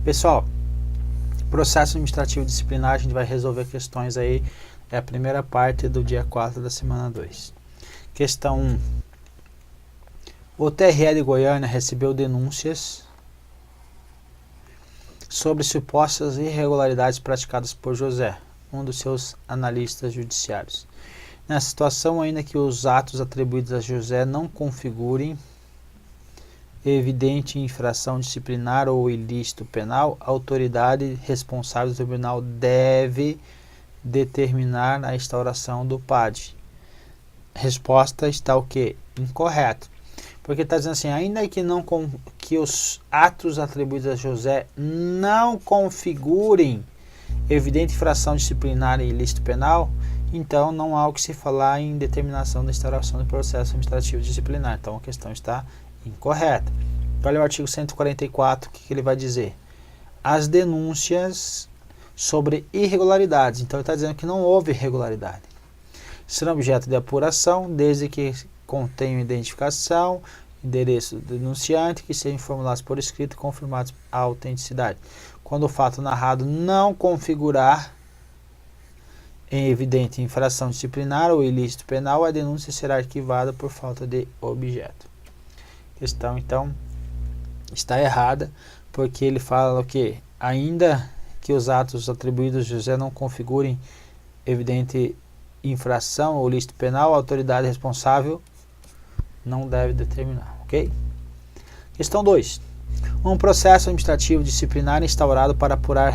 Pessoal, processo administrativo disciplinar, a gente vai resolver questões aí, é a primeira parte do dia 4 da semana 2. Questão 1. O TRE de Goiânia recebeu denúncias sobre supostas irregularidades praticadas por José, um dos seus analistas judiciários. Nessa situação, ainda que os atos atribuídos a José não configurem evidente infração disciplinar ou ilícito penal, a autoridade responsável do tribunal deve determinar a instauração do PAD. Resposta está o quê? Incorreto. Porque está dizendo assim, ainda que os atos atribuídos a José não configurem evidente infração disciplinar e ilícito penal, então não há o que se falar em determinação da instauração do processo administrativo disciplinar. Então a questão está incorreta. Olha o artigo 144, o que ele vai dizer? As denúncias sobre irregularidades. Então ele está dizendo que não houve irregularidade. Serão objeto de apuração, desde que contenham identificação, endereço do denunciante, que sejam formulados por escrito e confirmados a autenticidade. Quando o fato narrado não configurar em evidente infração disciplinar ou ilícito penal, a denúncia será arquivada por falta de objeto. Questão, então, está errada, porque ele fala o quê? Ainda que os atos atribuídos a José não configurem evidente infração ou ilícito penal, a autoridade responsável não deve determinar, ok? Questão 2. Um processo administrativo disciplinar instaurado para apurar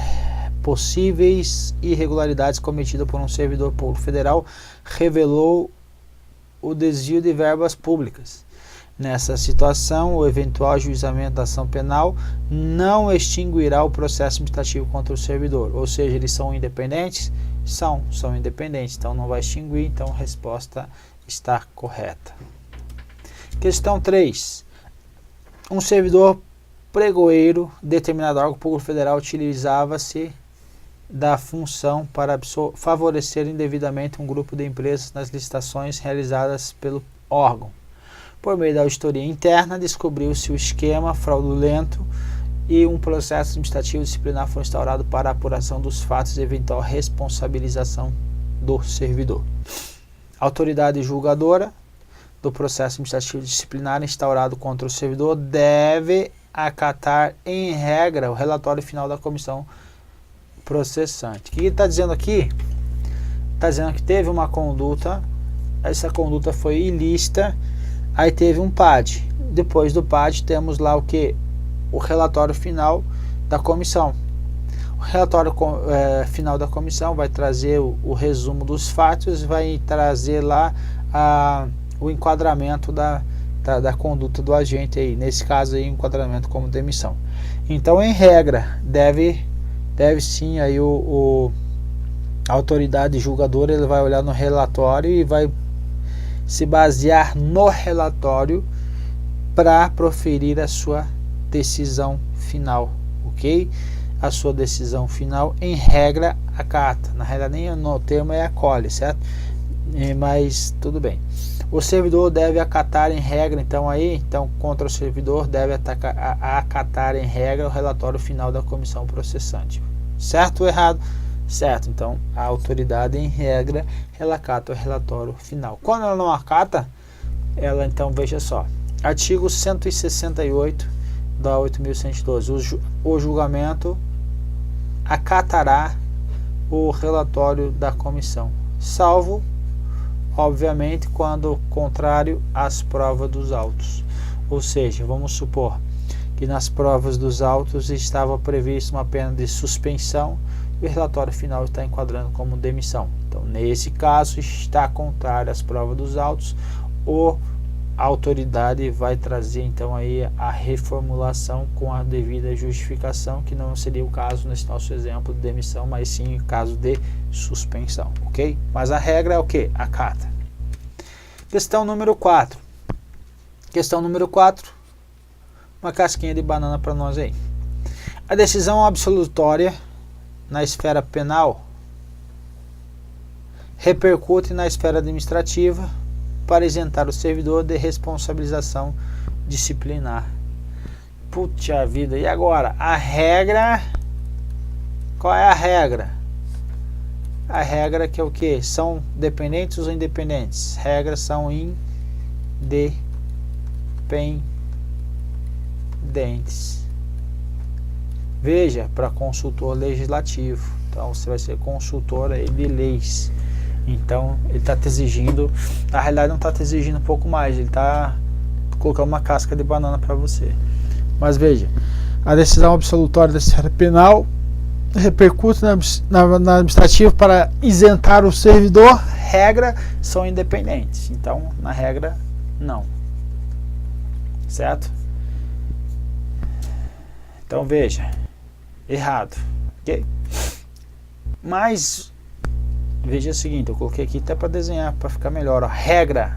possíveis irregularidades cometidas por um servidor público federal revelou o desvio de verbas públicas. Nessa situação, o eventual ajuizamento da ação penal não extinguirá o processo administrativo contra o servidor. Ou seja, eles são independentes? São independentes, então não vai extinguir, então a resposta está correta. Questão 3. Um servidor pregoeiro, determinado órgão público federal, utilizava-se da função para favorecer indevidamente um grupo de empresas nas licitações realizadas pelo órgão. Por meio da auditoria interna, descobriu-se o esquema fraudulento e um processo administrativo disciplinar foi instaurado para a apuração dos fatos e eventual responsabilização do servidor. A autoridade julgadora do processo administrativo disciplinar instaurado contra o servidor deve acatar em regra o relatório final da comissão processante. O que ele está dizendo aqui? Está dizendo que teve uma conduta, essa conduta foi ilícita, aí teve um PAD. Depois do PAD temos lá o que? O relatório final da comissão. O relatório final da comissão vai trazer o resumo dos fatos, vai trazer lá o enquadramento da conduta do agente aí, nesse caso aí, enquadramento como demissão. Então, em regra, deve sim aí a autoridade julgadora, ele vai olhar no relatório e vai se basear no relatório para proferir a sua decisão final, ok? A sua decisão final, em regra, acata. Na regra, nem no termo é acolhe, certo? Mas tudo bem. O servidor deve acatar em regra, então contra o servidor deve acatar em regra o relatório final da comissão processante. Certo ou errado? Certo. Então a autoridade em regra ela acata o relatório final. Quando ela não acata, ela então, veja só, artigo 168 da 8.112, o julgamento acatará o relatório da comissão, salvo obviamente quando contrário às provas dos autos. Ou seja, vamos supor que nas provas dos autos estava prevista uma pena de suspensão e o relatório final está enquadrando como demissão. Então, nesse caso, está contrário às provas dos autos, a autoridade vai trazer então aí a reformulação com a devida justificação, que não seria o caso nesse nosso exemplo de demissão, mas sim o caso de suspensão, ok? Mas a regra é o que? Acata. Questão número 4. Questão número 4. Uma casquinha de banana para nós aí. A decisão absolutória na esfera penal repercute na esfera administrativa para isentar o servidor de responsabilização disciplinar. Puxa vida, e agora? A regra, qual é a regra? A regra que é o que? São dependentes ou independentes? Regras são independentes. Veja, para consultor legislativo. Então você vai ser consultor aí de leis. Então ele está te exigindo, na realidade não está te exigindo um pouco mais, ele está colocando uma casca de banana para você. Mas veja, a decisão absolutória da esfera penal repercute na administrativa para isentar o servidor. Regra são independentes. Então, na regra, não. Certo? Então, veja. Errado. Ok? Mas, veja o seguinte, eu coloquei aqui até para desenhar, para ficar melhor. Ó, regra.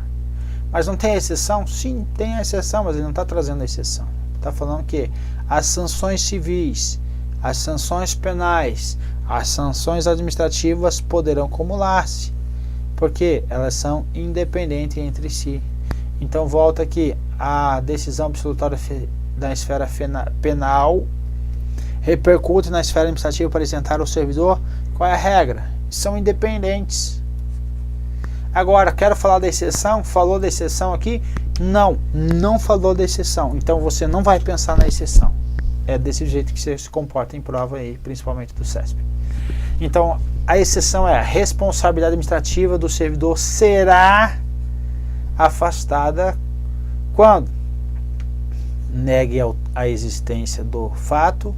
Mas não tem exceção? Sim, tem a exceção, mas ele não está trazendo a exceção. Está falando que as sanções civis, as sanções penais, as sanções administrativas poderão acumular-se, porque elas são independentes entre si. Então volta aqui, a decisão absolutória da esfera penal repercute na esfera administrativa para isentar o servidor. Qual é a regra? São independentes. Agora, quero falar da exceção. Falou da exceção aqui? Não falou da exceção. Então você não vai pensar na exceção. É desse jeito que você se comporta em prova aí, principalmente do CESP. Então, a exceção é a responsabilidade administrativa do servidor será afastada quando negue a existência do fato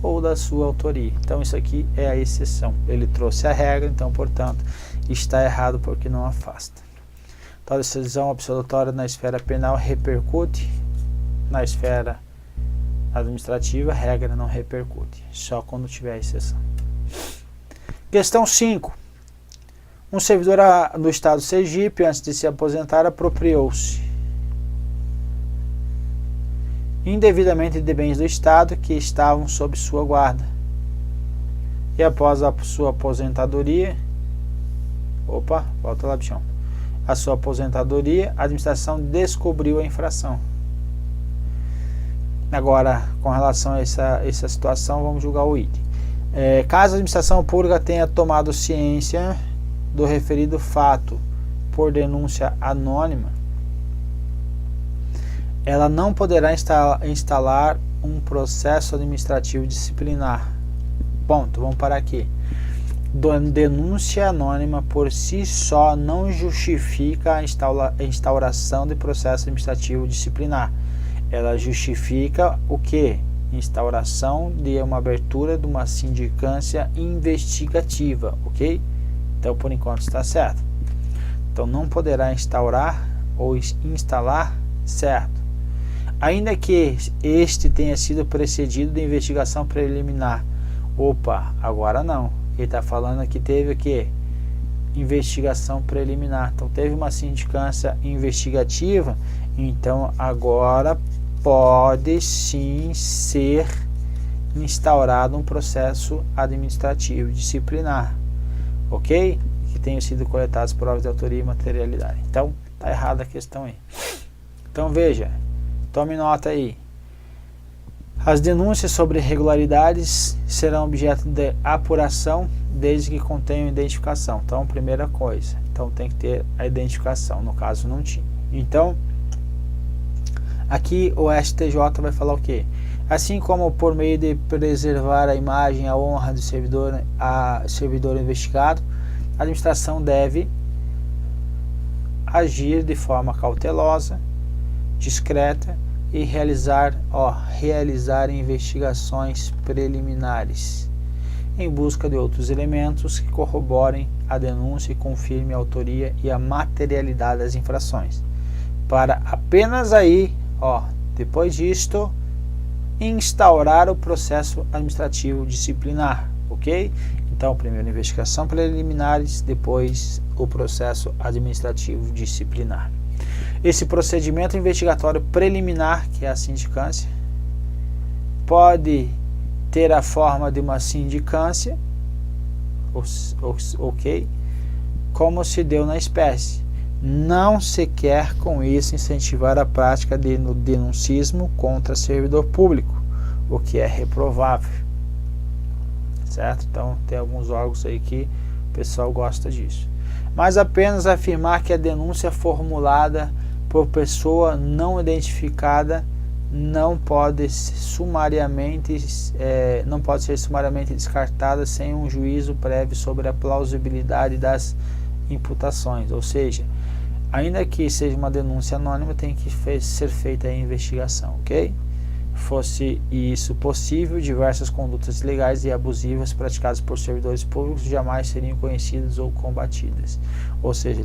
ou da sua autoria. Então, isso aqui é a exceção. Ele trouxe a regra, então, portanto, está errado porque não afasta. Então, a decisão absolutória na esfera penal repercute na esfera administrativa, a regra não repercute, só quando tiver exceção. Questão 5. Um servidor do estado de Sergipe, antes de se aposentar, apropriou-se indevidamente de bens do estado que estavam sob sua guarda. E após a sua aposentadoria, volta lá, bichão. A sua aposentadoria, a administração descobriu a infração. Agora, com relação a essa situação, vamos julgar o item. Caso a administração pública tenha tomado ciência do referido fato por denúncia anônima, ela não poderá instalar um processo administrativo disciplinar. Ponto, vamos parar aqui. Denúncia anônima por si só não justifica a instauração de processo administrativo disciplinar. Ela justifica o que? Instauração de uma abertura de uma sindicância investigativa, ok? Então, por enquanto está certo. Então, não poderá instaurar ou instalar, certo? Ainda que este tenha sido precedido de investigação preliminar. Agora não. Ele está falando que teve o quê? Investigação preliminar. Então, teve uma sindicância investigativa, então agora pode sim ser instaurado um processo administrativo disciplinar, ok? Que tenham sido coletadas provas de autoria e materialidade. Então, está errada a questão aí. Então, veja, tome nota aí. As denúncias sobre irregularidades serão objeto de apuração desde que contenham identificação. Então, primeira coisa, então tem que ter a identificação, no caso não tinha. Então, aqui o STJ vai falar o quê? Assim como por meio de preservar a imagem, a honra do servidor investigado, a administração deve agir de forma cautelosa, discreta e realizar investigações preliminares em busca de outros elementos que corroborem a denúncia e confirmem a autoria e a materialidade das infrações, para apenas aí, depois disto, instaurar o processo administrativo disciplinar, ok? Então, primeiro investigação preliminares, depois o processo administrativo disciplinar. Esse procedimento investigatório preliminar, que é a sindicância, pode ter a forma de uma sindicância, ok? Como se deu na espécie, não se quer com isso incentivar a prática de denuncismo contra servidor público, o que é reprovável, certo? Então tem alguns órgãos aí que o pessoal gosta disso, mas apenas afirmar que a denúncia formulada por pessoa não identificada não pode ser sumariamente descartada sem um juízo prévio sobre a plausibilidade das imputações, ou seja, ainda que seja uma denúncia anônima, tem que ser feita a investigação, ok? Fosse isso possível, diversas condutas ilegais e abusivas praticadas por servidores públicos jamais seriam conhecidas ou combatidas. Ou seja,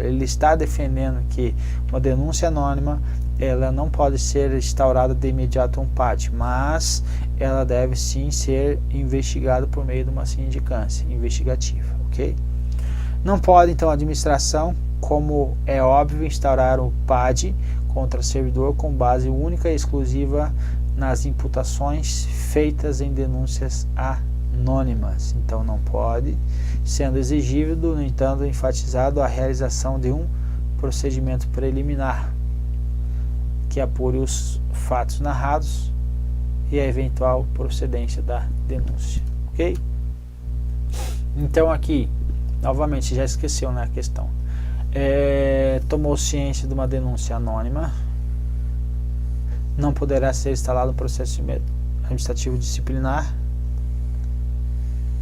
ele está defendendo que uma denúncia anônima ela não pode ser instaurada de imediato um PAD, mas ela deve sim ser investigada por meio de uma sindicância investigativa, ok? Não pode então a administração, como é óbvio, instaurar o PAD contra servidor com base única e exclusiva nas imputações feitas em denúncias anônimas. Então não pode, sendo exigível, no entanto, enfatizado a realização de um procedimento preliminar que apure os fatos narrados e a eventual procedência da denúncia, ok? Então aqui, novamente, já esqueceu, né, a questão. Tomou ciência de uma denúncia anônima, não poderá ser instalado um processo administrativo disciplinar.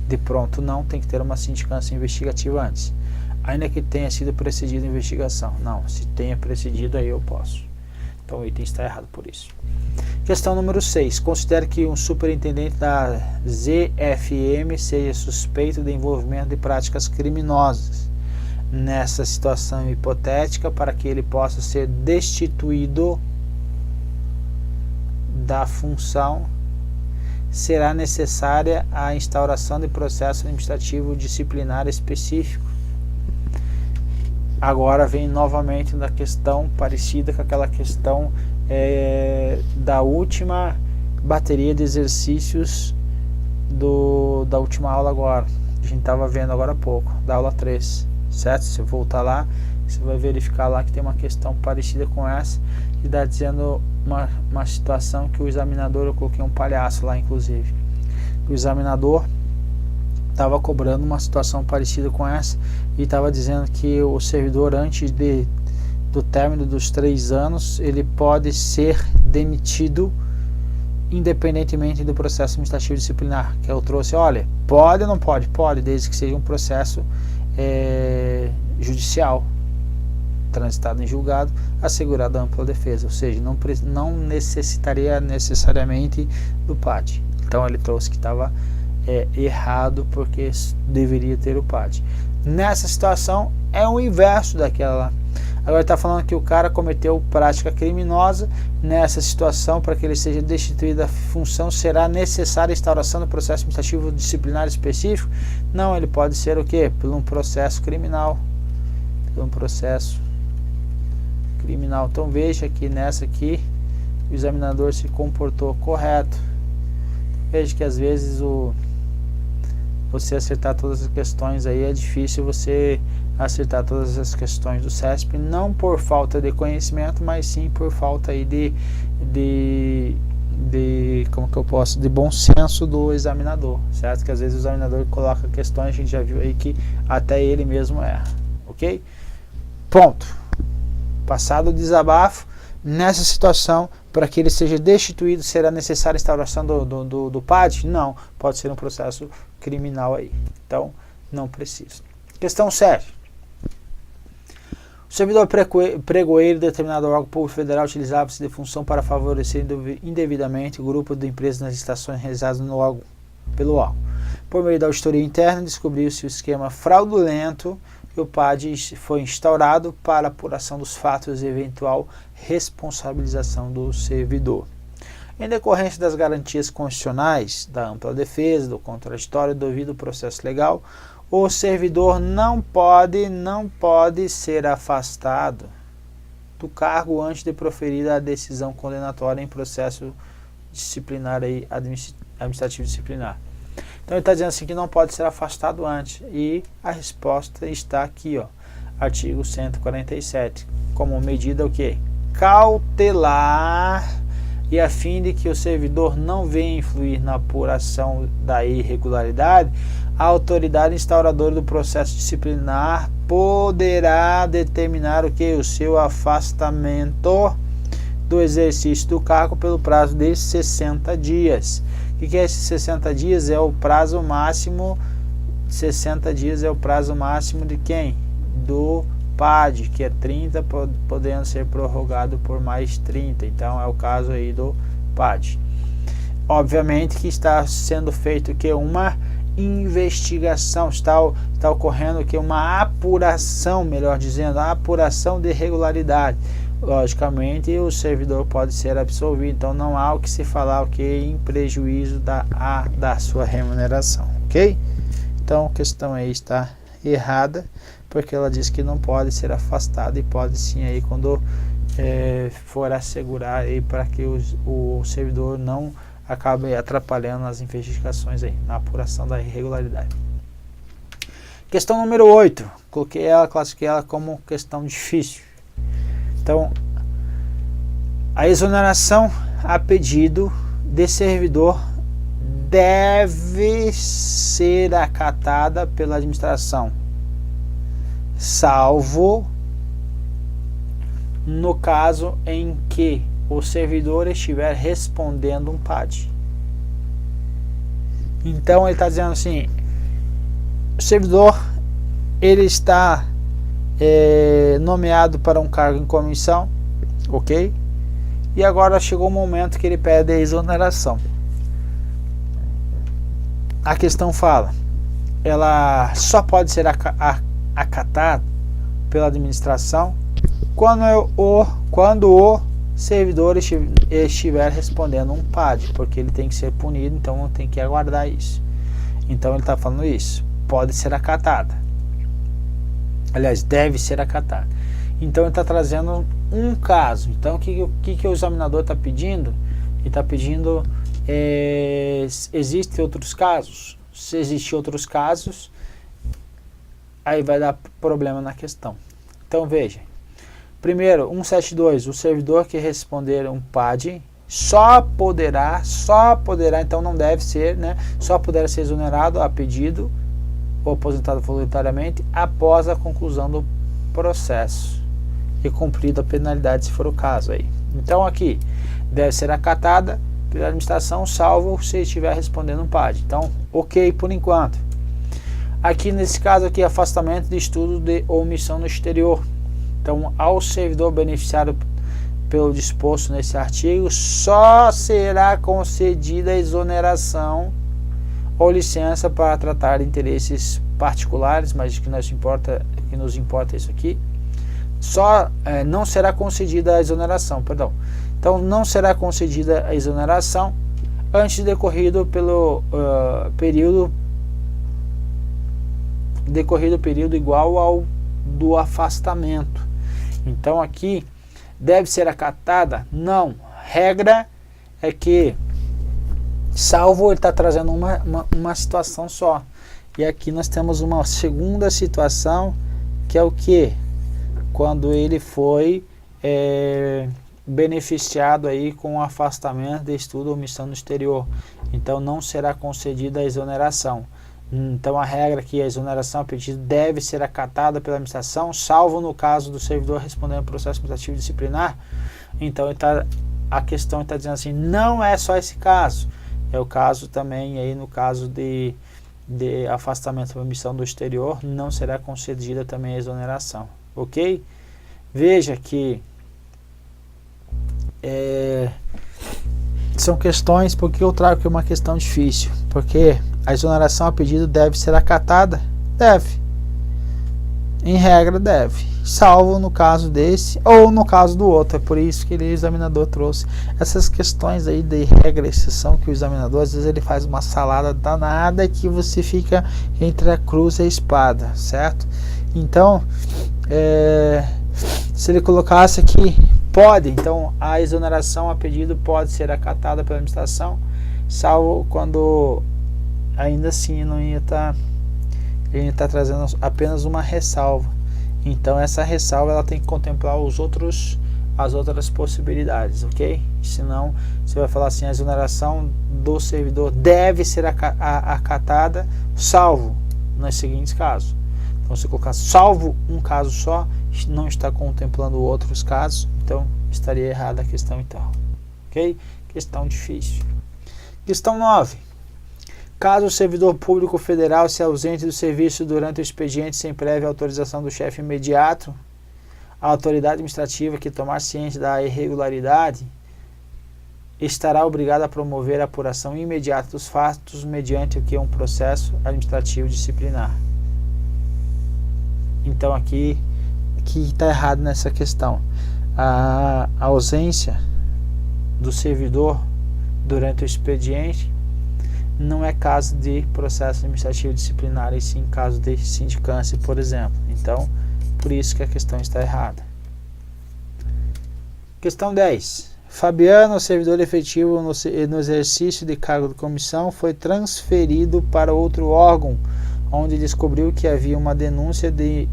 De pronto não, tem que ter uma sindicância investigativa antes, ainda que tenha sido precedida a investigação. Não, se tenha precedido, aí eu posso. Então o item está errado por isso. Questão número 6. Considere que um superintendente da ZFM seja suspeito de envolvimento de práticas criminosas. Nessa situação hipotética, para que ele possa ser destituído da função, será necessária a instauração de processo administrativo disciplinar específico. Agora vem novamente da questão parecida com aquela questão da última bateria de exercícios da última aula agora. A gente estava vendo agora há pouco, da aula 3, certo? Se você voltar lá, você vai verificar lá que tem uma questão parecida com essa, que está dizendo uma situação que o examinador, eu coloquei um palhaço lá inclusive, o examinador estava cobrando uma situação parecida com essa e estava dizendo que o servidor, antes do término dos 3 anos, ele pode ser demitido independentemente do processo administrativo disciplinar, que eu trouxe. Olha, pode ou não pode? Pode, desde que seja um processo judicial, transitado em julgado, assegurada ampla defesa, ou seja, não necessitaria necessariamente do PAD. Então ele trouxe que estava errado, porque deveria ter o PAD. Nessa situação é o inverso daquela lá. Agora está falando que o cara cometeu prática criminosa. Nessa situação, para que ele seja destituído da função, será necessária a instauração do processo administrativo disciplinar específico? Não, ele pode ser o quê? Por um processo criminal. Por um processo criminal. Então veja que nessa aqui o examinador se comportou correto. Veja que às vezes você acertar todas as questões aí é difícil, você acertar todas as questões do CESP, não por falta de conhecimento, mas sim por falta aí de bom senso do examinador, certo? Que às vezes o examinador coloca questões, a gente já viu aí que até ele mesmo erra, ok? Ponto. Passado o desabafo, nessa situação, para que ele seja destituído, será necessária a instauração do PAD? Não, pode ser um processo criminal aí, então não precisa. Questão 7. O servidor pregoeiro de determinado órgão público federal utilizava-se de função para favorecer indevidamente o grupo de empresas nas licitações realizadas pelo órgão. Por meio da auditoria interna, descobriu-se o esquema fraudulento e o PAD foi instaurado para apuração dos fatos e eventual responsabilização do servidor. Em decorrência das garantias constitucionais, da ampla defesa, do contraditório do devido processo legal, o servidor não pode ser afastado do cargo antes de proferida a decisão condenatória em processo disciplinar aí, administrativo disciplinar. Então ele está dizendo assim que não pode ser afastado antes, e a resposta está aqui, ó. artigo 147, como medida o quê? Cautelar, e a fim de que o servidor não venha influir na apuração da irregularidade, a autoridade instauradora do processo disciplinar poderá determinar o que? O seu afastamento do exercício do cargo pelo prazo de 60 dias. O que é esses 60 dias? É o prazo máximo, 60 dias é o prazo máximo de quem? Do PAD, que é 30, podendo ser prorrogado por mais 30. Então é o caso aí do PAD. Obviamente que está sendo feito que uma investigação, está ocorrendo que uma apuração, melhor dizendo, a apuração de irregularidade. Logicamente o servidor pode ser absolvido, então não há o que se falar o que em prejuízo da sua remuneração, ok? Então a questão aí está errada, porque ela diz que não pode ser afastado, e pode sim aí quando for assegurar aí para que o servidor não acabe atrapalhando as investigações aí, na apuração da irregularidade. Questão número 8, classifiquei ela como questão difícil. Então, a exoneração a pedido de servidor deve ser acatada pela administração, salvo no caso em que o servidor estiver respondendo um PAD. Então ele está dizendo assim, o servidor ele está nomeado para um cargo em comissão, ok? E agora chegou o momento que ele pede a exoneração. A questão fala, ela só pode ser acatada pela administração quando o servidor estiver respondendo um PAD, porque ele tem que ser punido, então tem que aguardar isso. Então ele está falando isso, pode ser acatada. Aliás, deve ser acatada. Então ele está trazendo um caso. Então o que o examinador está pedindo? Ele está pedindo, existem outros casos? Se existem outros casos, aí vai dar problema na questão. Então veja, primeiro, 172, o servidor que responder um PAD só poderá, então não deve ser, né? Só poderá ser exonerado a pedido ou aposentado voluntariamente após a conclusão do processo e cumprida a penalidade, se for o caso aí. Então aqui deve ser acatada pela administração, salvo se estiver respondendo um PAD. Então, ok por enquanto. Aqui nesse caso aqui, afastamento de estudo de omissão no exterior. Então, ao servidor beneficiário pelo disposto nesse artigo, só será concedida a exoneração ou licença para tratar interesses particulares, mas o que nos importa é isso aqui. Não será concedida a exoneração, perdão. Então, não será concedida a exoneração antes decorrido período igual ao do afastamento. Então, aqui deve ser acatada? Não. Regra é que, salvo ele está trazendo uma situação só. E aqui nós temos uma segunda situação, que é o que? Quando ele foi beneficiado aí com o afastamento de estudo ou omissão no exterior. Então não será concedida a exoneração. Então a regra aqui, a exoneração a pedido deve ser acatada pela administração, salvo no caso do servidor respondendo ao processo administrativo disciplinar. Então a questão está dizendo assim, não é só esse caso, é o caso também aí no caso de afastamento ou omissão do exterior, não será concedida também a exoneração, ok? Veja que são questões, porque eu trago aqui uma questão difícil, porque a exoneração a pedido deve ser acatada? Deve. Em regra deve, salvo no caso desse ou no caso do outro. É por isso que o examinador trouxe essas questões aí de regra e exceção, que o examinador às vezes ele faz uma salada danada que você fica entre a cruz e a espada, certo? Então se ele colocasse aqui pode, então a exoneração a pedido pode ser acatada pela administração, salvo quando ainda assim não ia estar, ele está trazendo apenas uma ressalva. Então essa ressalva ela tem que contemplar as outras possibilidades, ok? Senão você vai falar assim, a exoneração do servidor deve ser acatada, salvo nos seguintes casos. Então se colocar salvo um caso só, não está contemplando outros casos, então estaria errada a questão então, ok? Questão difícil. Questão 9. Caso o servidor público federal se ausente do serviço durante o expediente sem prévia autorização do chefe imediato, a autoridade administrativa que tomar ciência da irregularidade estará obrigada a promover a apuração imediata dos fatos mediante o que é um processo administrativo disciplinar. Então aqui está errado nessa questão. A ausência do servidor durante o expediente não é caso de processo administrativo disciplinar, e sim caso de sindicância, por exemplo. Então, por isso que a questão está errada. Questão 10. Fabiano, servidor efetivo no exercício de cargo de comissão, foi transferido para outro órgão, onde descobriu que havia uma denúncia de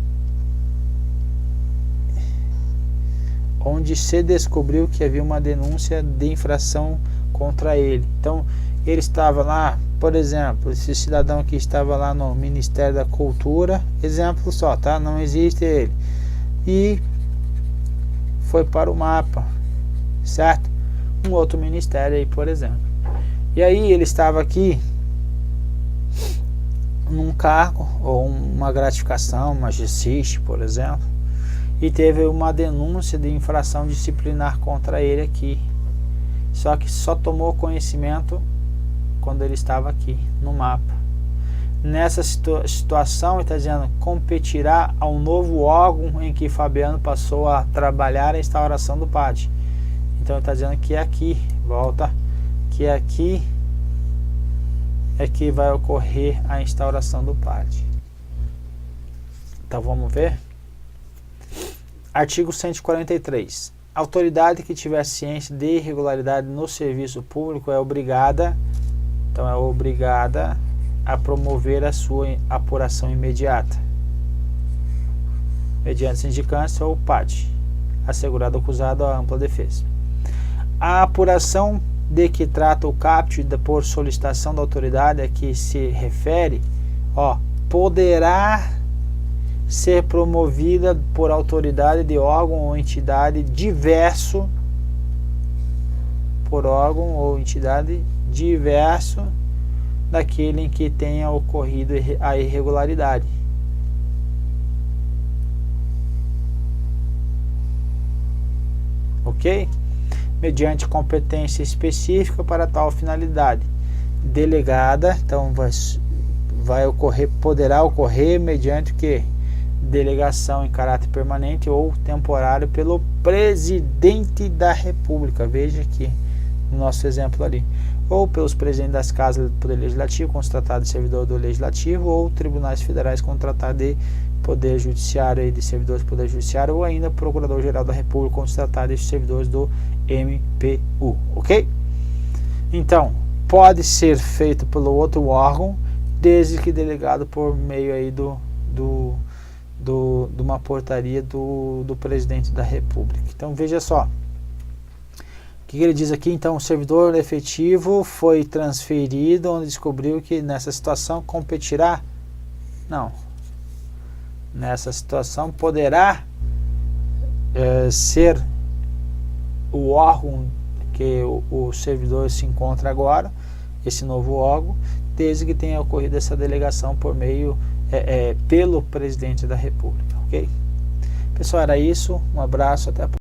infração contra ele. Então, ele estava lá, por exemplo, esse cidadão aqui estava lá no Ministério da Cultura, exemplo só, tá? Não existe ele. E foi para o MAPA, certo? Um outro ministério aí, por exemplo. E aí ele estava aqui num cargo, ou uma gratificação, uma GSIST, por exemplo, e teve uma denúncia de infração disciplinar contra ele aqui. Só que só tomou conhecimento quando ele estava aqui no MAPA. Nessa situação, ele está dizendo, competirá ao novo órgão em que Fabiano passou a trabalhar a instauração do PAD. Então ele está dizendo que aqui, volta, que aqui é que vai ocorrer a instauração do PAD. Então vamos ver. Artigo 143. A autoridade que tiver ciência de irregularidade no serviço público é obrigada, a promover a sua apuração imediata, mediante sindicância ou PAD, assegurado ao acusado a ampla defesa. A apuração de que trata o CAPT por solicitação da autoridade a que se refere, poderá ser promovida por autoridade de órgão ou entidade diverso, daquele em que tenha ocorrido a irregularidade. Ok? Mediante competência específica para tal finalidade. Delegada, então poderá ocorrer mediante o que? Delegação em caráter permanente ou temporário pelo presidente da República, veja aqui no nosso exemplo ali, ou pelos presidentes das casas do Poder Legislativo, contratado de servidor do Legislativo, ou tribunais federais, contratado de Poder Judiciário e de servidores do Poder Judiciário, ou ainda Procurador-Geral da República, contratado de servidores do MPU, ok? Então, pode ser feito pelo outro órgão, desde que delegado por meio aí de uma portaria do presidente da República. Então veja só, o que ele diz aqui? Então o servidor efetivo foi transferido, onde descobriu que nessa situação competirá? Não. Nessa situação poderá ser o órgão que o servidor se encontra agora, esse novo órgão, desde que tenha ocorrido essa delegação por meio pelo presidente da República, ok? Pessoal, era isso. Um abraço, até a próxima.